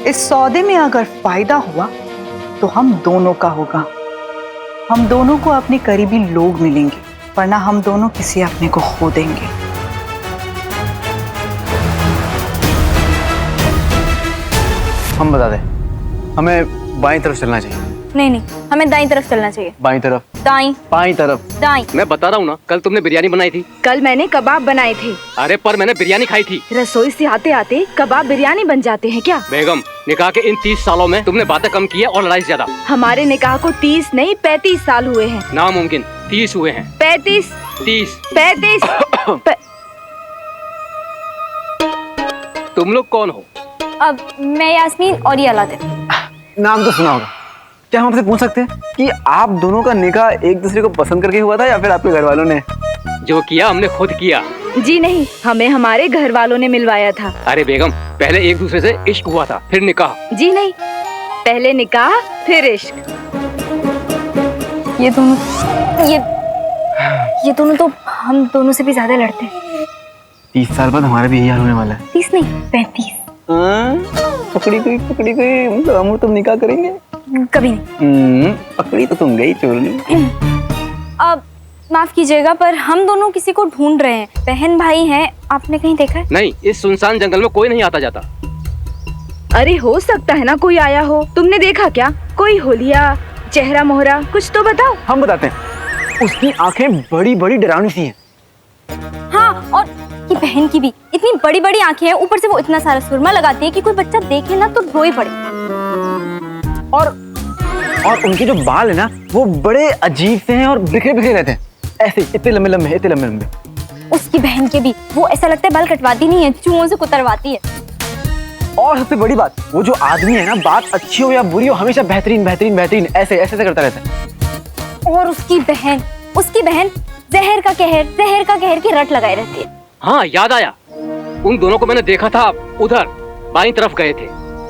इस सौदे में अगर फायदा हुआ तो हम दोनों का होगा। हम दोनों को अपने करीबी लोग मिलेंगे, वरना हम दोनों किसी अपने को खो देंगे। हम बता दें, हमें बाईं तरफ चलना चाहिए। नहीं नहीं, हमें दाईं तरफ चलना चाहिए। बाईं तरफ, दाईं, बाईं तरफ, दाईं। मैं बता रहा हूँ ना, कल तुमने बिरयानी बनाई थी। कल मैंने कबाब बनाए थे। अरे पर मैंने बिरयानी खाई थी। रसोई से आते आते कबाब बिरयानी बन जाते हैं क्या? बेगम, निकाह के इन 30 सालों में तुमने बातें कम की है और लड़ाई ज्यादा। हमारे निकाह को 30 नहीं 35 साल हुए हैं। नामुमकिन, 30 हुए हैं। 35, 30, 35। तुम लोग कौन हो? अब मैं यास्मीन और ये अलादीन। नाम तो सुना होगा। क्या हम आपसे पूछ सकते हैं कि आप दोनों का निकाह एक दूसरे को पसंद करके हुआ था या फिर आपके घर वालों ने? जो किया हमने खुद किया। जी नहीं, हमें हमारे घर वालों ने मिलवाया था। अरे बेगम, पहले एक दूसरे से इश्क हुआ था, फिर निकाह। जी नहीं, पहले निकाह फिर इश्क। ये दोनों तो हम दोनों से भी ज्यादा लड़ते हैं। 30 साल बाद हमारा भी यही हाल होने वाला है। 30 नहीं, 35। पकड़ी गई, तो हम तुम निकाह करेंगे? कभी नहीं। पकड़ी तो तुम गई चोरनी। अब माफ कीजिएगा, पर हम दोनों किसी को ढूंढ रहे हैं। बहन भाई हैं, आपने कहीं देखा है? नहीं, इस सुनसान जंगल में कोई नहीं आता जाता। अरे हो सकता है ना कोई आया हो। तुमने देखा क्या? कोई होलिया, चेहरा मोहरा, कुछ तो बताओ। हम बताते हैं। उसकी आंखें बड़ी बड़ी डरावनी सी हैं। हाँ, और की बहन की भी इतनी बड़ी बड़ी आंखें हैं, ऊपर से वो इतना सारा सुरमा लगाती है कि कोई बच्चा देखे ना तो रो ही पड़े। और उनके जो बाल है ना, वो बड़े अजीब से हैं और बिखरे बिखरे रहते हैं, ऐसे इतने लंबे लंबे, इतने लंबे लंबे। उसकी बहन के भी, वो ऐसा लगता है बाल कटवाती नहीं है, चूहों से कुतरवाती है। और सबसे बड़ी बात, वो जो आदमी है ना, बात अच्छी हो या बुरी हो, हमेशा बेहतरीन बेहतरीन बेहतरीन ऐसे ऐसे करता रहता है। और उसकी बहन जहर का कहर की रट लगाए रहती है। हाँ, याद आया, उन दोनों को मैंने देखा था, उधर बाईं तरफ गए थे।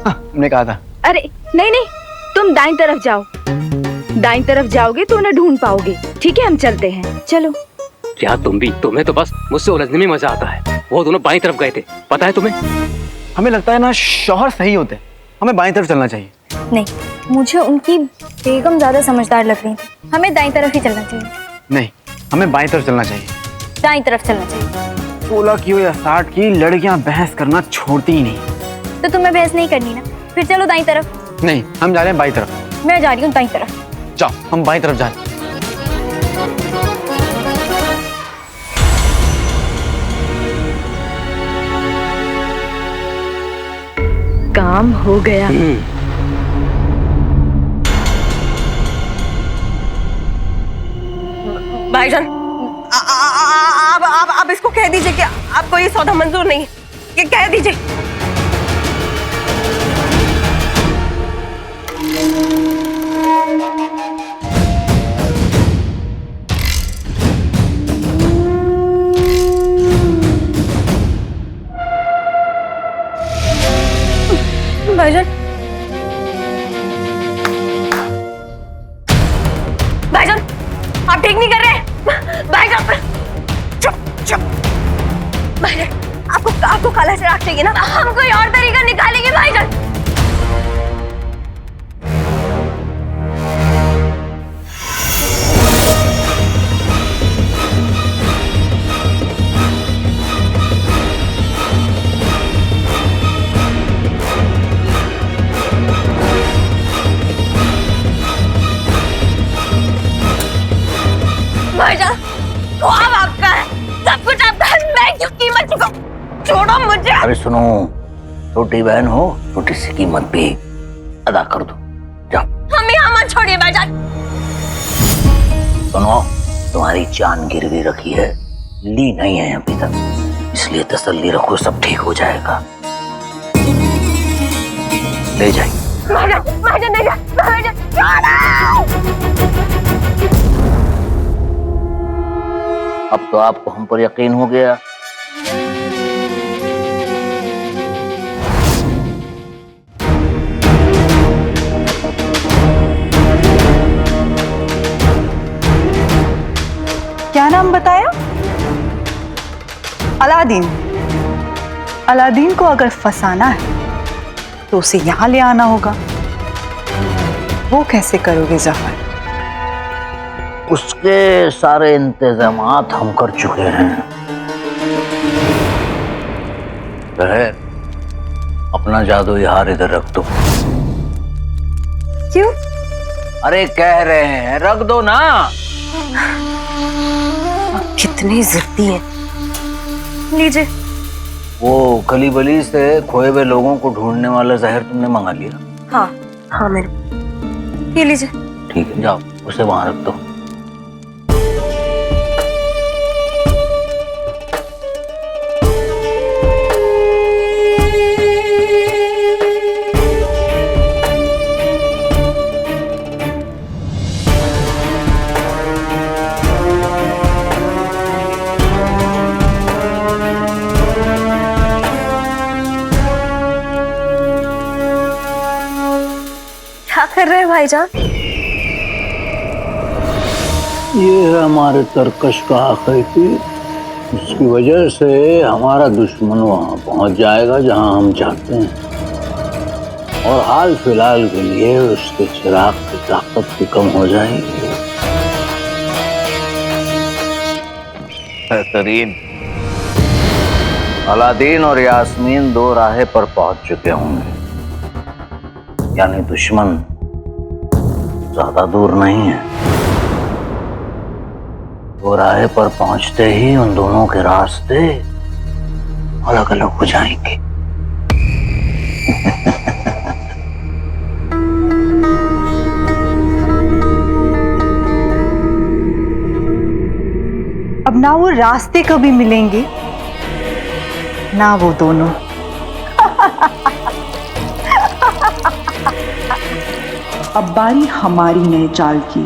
हमने कहा था। अरे नहीं नहीं, तुम दाईं तरफ जाओ। दाईं तरफ जाओगे तो उन्हें ढूंढ पाओगे। ठीक है, हम चलते हैं, चलो। क्या तुम भी? तुम्हें तो बस मुझसे उलझने में मजा आता है। वो दोनों बाईं तरफ गए थे, पता है तुम्हें? हमें लगता है ना शौहर सही होते हैं, हमें बाईं तरफ चलना चाहिए। नहीं, मुझे उनकी बेगम ज्यादा समझदार लग रही थी। हमें दाईं तरफ ही चलना चाहिए। नहीं, हमें बाईं तरफ चलना चाहिए। दाईं तरफ चलना चाहिए। 16 की हो या 60 की, लड़कियां बहस करना छोड़ती ही नहीं। तो तुम्हें बहस नहीं करनी ना, फिर चलो दाईं तरफ। नहीं, हम जा रहे हैं बाईं तरफ। मैं जा रही हूँ दाईं तरफ। जाओ, हम बाईं तरफ जा रहे हैं। काम हो गया। भाईजान, आप इसको कह दीजिए कि आपको ये सौदा मंजूर नहीं है। ये कह दीजिए। भाईजान, आप ठीक नहीं कर रहे। भाईजान, चुप। भाईजान, आपको काला चिराग चाहिए ना? हम कोई और तरीका निकालेंगे भाईजान। भाईजान, तो अब आपका है, सब कुछ आपका है। मैं क्यों कीमत चुकाऊं? छोड़ो मुझे। अरे सुनो, छोटी बहन हो, छोटी सी कीमत भी अदा कर दो। जाओ। हमें यहाँ मत छोड़िए भाईजान। सुनो, तुम्हारी जान गिरवी रखी है, ली नहीं है अभी तक, इसलिए तसल्ली रखो, सब ठीक हो जाएगा। ले जाइए। भाईजान नहीं जा। भाईजान, अब तो आपको हम पर यकीन हो गया। अलादीन को अगर फंसाना है तो उसे यहाँ ले आना होगा। वो कैसे करोगे जफर? उसके सारे इंतजामात हम कर चुके हैं। जहर, अपना जादू हार इधर रख दो। क्यों? अरे कह रहे हैं रख दो ना। कितनी जिद्दी है। लीजिए। वो गली बली से खोए हुए लोगों को ढूंढने वाला जहर तुमने मंगा लिया? हाँ हाँ मेरे, ये लीजिए। ठीक है, जाओ उसे वहां रख दो। क्या कर रहे हैं भाईजान? ये है हमारे तरकश का आखिरी तीर। इसकी वजह से हमारा दुश्मन वहां पहुंच जाएगा जहां हम चाहते हैं, और हाल फिलहाल के लिए उसके चिराग की ताकत भी कम हो जाएगी। बेहतरीन। अलादीन और यास्मीन दो राहे पर पहुंच चुके होंगे, यानी दुश्मन ज्यादा दूर नहीं है। वो राह पर पहुंचते ही उन दोनों के रास्ते अलग अलग हो जाएंगे। अब ना वो रास्ते कभी मिलेंगे ना वो दोनों। अब बारी हमारी नए चाल की।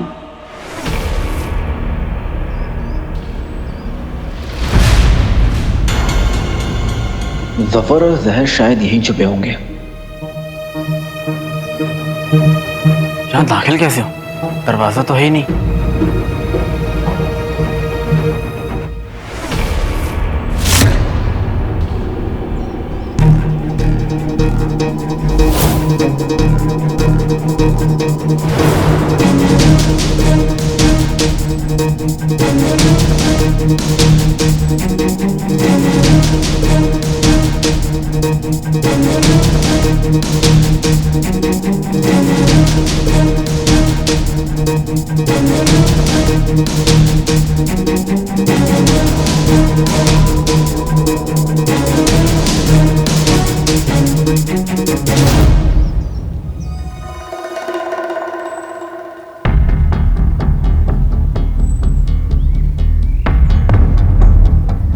जफर और जहर शायद यहीं छुपे होंगे। यहाँ दाखिल कैसे हो? दरवाजा तो है ही नहीं।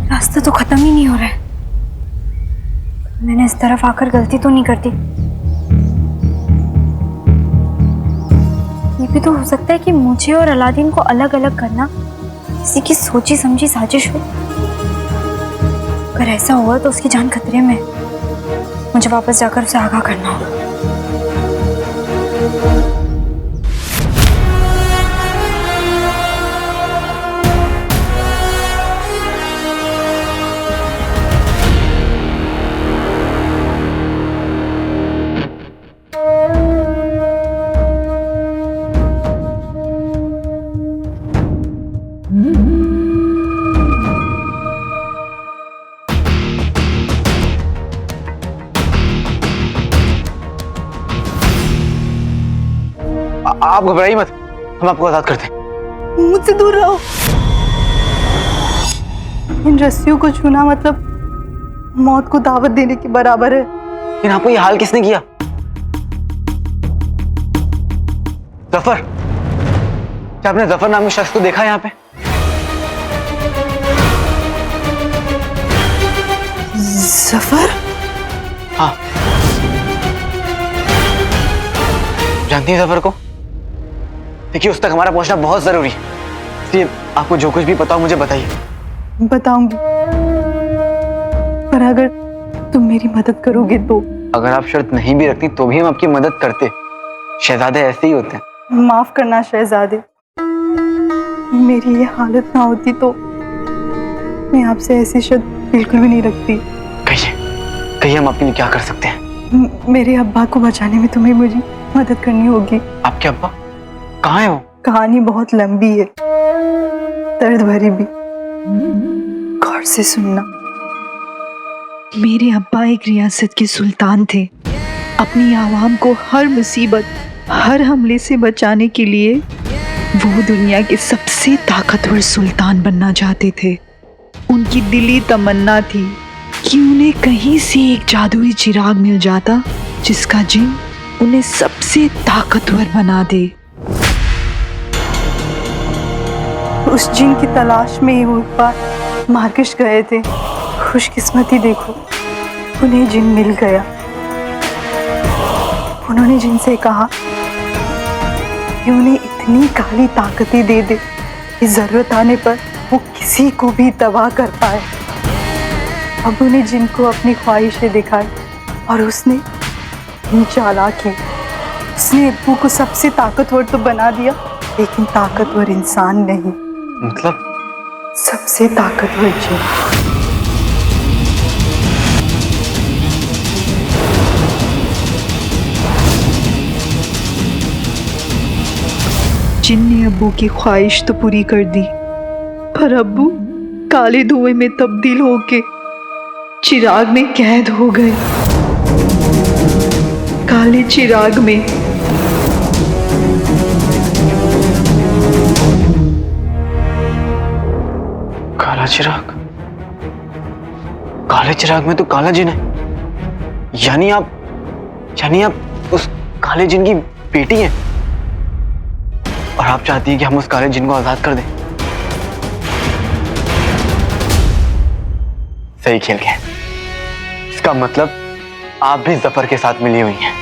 रास्ता तो खत्म ही नहीं हो रहा है। मैंने इस तरफ आकर गलती तो नहीं करती। ये भी तो हो सकता है कि मुझे और अलादीन को अलग अलग करना किसी की सोची समझी साजिश हो। अगर ऐसा हुआ तो उसकी जान खतरे में। मुझे वापस जाकर उसे आगाह करना होगा। आप घबराइए मत, हम आपको आजाद करते हैं। मुझसे दूर रहो। इन रस्सियों को छूना मतलब मौत को दावत देने के बराबर है। लेकिन आपको ये हाल किसने किया? जफर, क्या आपने जफर नाम के शख्स को देखा यहाँ पे? जफर? हाँ, जानती हैं जफर को? देखिए, उस तक हमारा पहुंचना बहुत जरूरी है, इसलिए आपको जो कुछ भी पता हो मुझे बताइए। बताऊंगी, पर अगर तुम मेरी मदद करोगे तो। अगर आप शर्त नहीं भी रखती तो भी हम आपकी मदद करते। शहजादे ऐसे ही होते हैं। माफ करना शहजादे, मेरी ये हालत ना होती तो मैं आपसे ऐसी शर्त बिल्कुल भी नहीं रखती। कहिए हम आपके लिए क्या कर सकते हैं? मेरे अब्बा को बचाने में तुम्हें मुझे मदद करनी होगी। आपके अब्बा कहाँ है वो? कहानी बहुत लंबी है, दर्द भरी भी, गौर से सुनना। मेरे अब्बा एक रियासत के सुल्तान थे। अपनी आवाम को हर मुसीबत, हर हमले से बचाने के लिए वो दुनिया के सबसे ताकतवर सुल्तान बनना चाहते थे। उनकी दिली तमन्ना थी कि उन्हें कहीं से एक जादुई चिराग मिल जाता जिसका जिन उन्हें सबसे ताकतवर बना दे। उस जिन की तलाश में ही वो एक बार मार्कश गए थे। खुशकिस्मती देखो, उन्हें जिन मिल गया। उन्होंने जिन से कहा कि उन्हें इतनी काली ताकतें दे दे कि जरूरत आने पर वो किसी को भी तबाह कर पाए। अब उन्हें जिन को अपनी ख्वाहिशें दिखाई और उसने चालाकी, उसने अब्बू को सबसे ताकतवर तो बना दिया, लेकिन ताकतवर इंसान नहीं। मतलब? सबसे ताकतवर जिन। जिन ने अब्बू की ख्वाहिश तो पूरी कर दी, पर अब्बू काले धुएं में तब्दील होके चिराग में कैद हो गए। काले चिराग में। काला चिराग? काले चिराग में तो काला जिन है। यानी आप उस काले जिन की बेटी हैं और आप चाहती हैं कि हम उस काले जिन को आजाद कर दें। सही खेल गए। इसका मतलब आप भी जफर के साथ मिली हुई हैं।